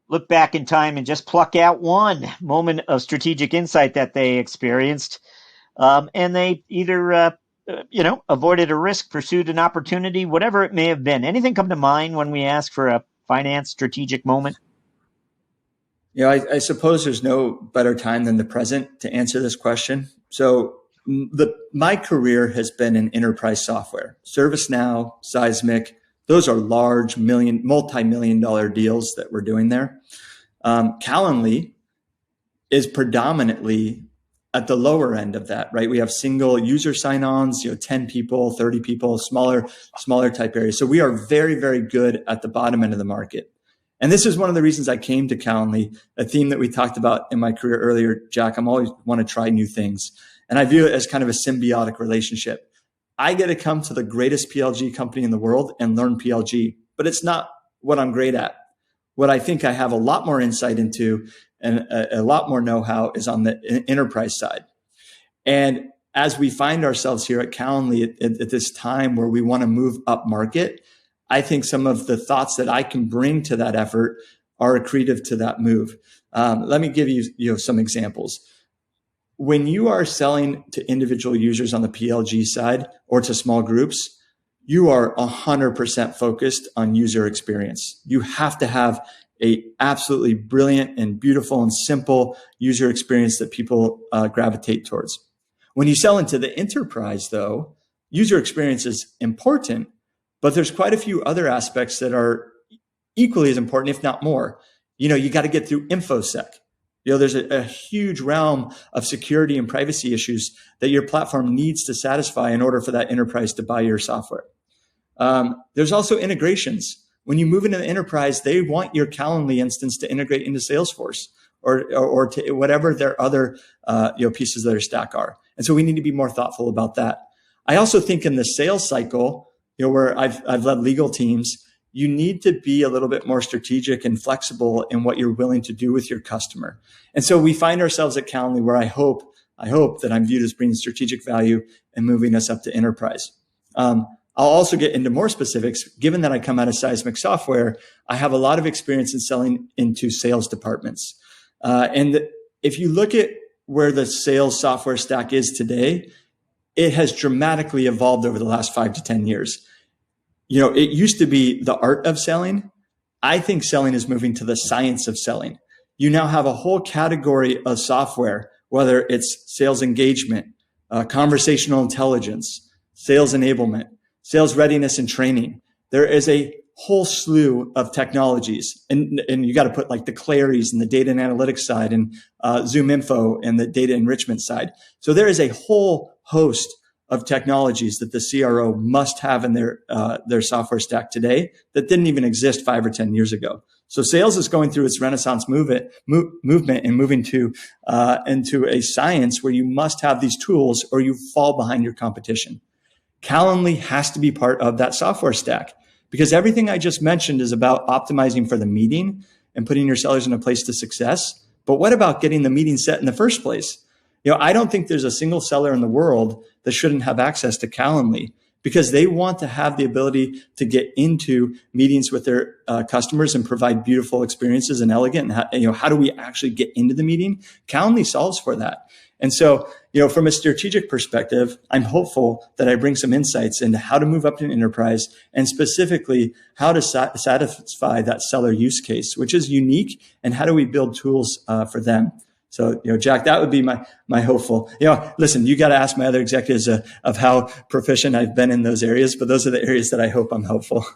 look back in time and just pluck out one moment of strategic insight that they experienced, and they either avoided a risk, pursued an opportunity, whatever it may have been. Anything come to mind when we ask for a finance strategic moment? I suppose there's no better time than the present to answer this question. So my career has been in enterprise software. ServiceNow, Seismic, those are large multi-million dollar deals that we're doing there. Calendly is predominantly at the lower end of that, right? We have single user sign-ons, 10 people, 30 people, smaller type areas. So we are very, very good at the bottom end of the market. And this is one of the reasons I came to Calendly, a theme that we talked about in my career earlier, Jack. I'm always want to try new things. And I view it as kind of a symbiotic relationship. I get to come to the greatest PLG company in the world and learn PLG, but it's not what I'm great at. What I think I have a lot more insight into and a lot more know-how is on the enterprise side. And as we find ourselves here at Calendly at this time where we want to move up market, I think some of the thoughts that I can bring to that effort are accretive to that move. Let me give you some examples. When you are selling to individual users on the PLG side or to small groups, you are 100% focused on user experience. You have to have a absolutely brilliant and beautiful and simple user experience that people gravitate towards. When you sell into the enterprise, though, user experience is important, but there's quite a few other aspects that are equally as important, if not more. You got to get through InfoSec. There's a huge realm of security and privacy issues that your platform needs to satisfy in order for that enterprise to buy your software. There's also integrations. When you move into the enterprise, they want your Calendly instance to integrate into Salesforce or to whatever their other pieces of their stack are. And so we need to be more thoughtful about that. I also think in the sales cycle, where I've led legal teams, you need to be a little bit more strategic and flexible in what you're willing to do with your customer. And so we find ourselves at Calendly where I hope that I'm viewed as bringing strategic value and moving us up to enterprise. I'll also get into more specifics. Given that I come out of Seismic Software, I have a lot of experience in selling into sales departments. And if you look at where the sales software stack is today, it has dramatically evolved over the last 5 to 10 years. It used to be the art of selling. I think selling is moving to the science of selling. You now have a whole category of software, whether it's sales engagement, conversational intelligence, sales enablement, sales readiness and training. There is a whole slew of technologies, and you got to put like the Clarys and the data and analytics side and Zoom Info and the data enrichment side. So there is a whole host of technologies that the CRO must have in their software stack today that didn't even exist 5 or 10 years ago. So sales is going through its renaissance movement and moving to into a science where you must have these tools or you fall behind your competition. Calendly has to be part of that software stack because everything I just mentioned is about optimizing for the meeting and putting your sellers in a place to success. But what about getting the meeting set in the first place? I don't think there's a single seller in the world that shouldn't have access to Calendly because they want to have the ability to get into meetings with their customers and provide beautiful experiences and elegant. And how do we actually get into the meeting? Calendly solves for that. And so, from a strategic perspective, I'm hopeful that I bring some insights into how to move up to an enterprise and specifically how to satisfy that seller use case, which is unique, and how do we build tools for them. So, Jack, that would be my hopeful. Listen, you got to ask my other executives of how proficient I've been in those areas, but those are the areas that I hope I'm helpful.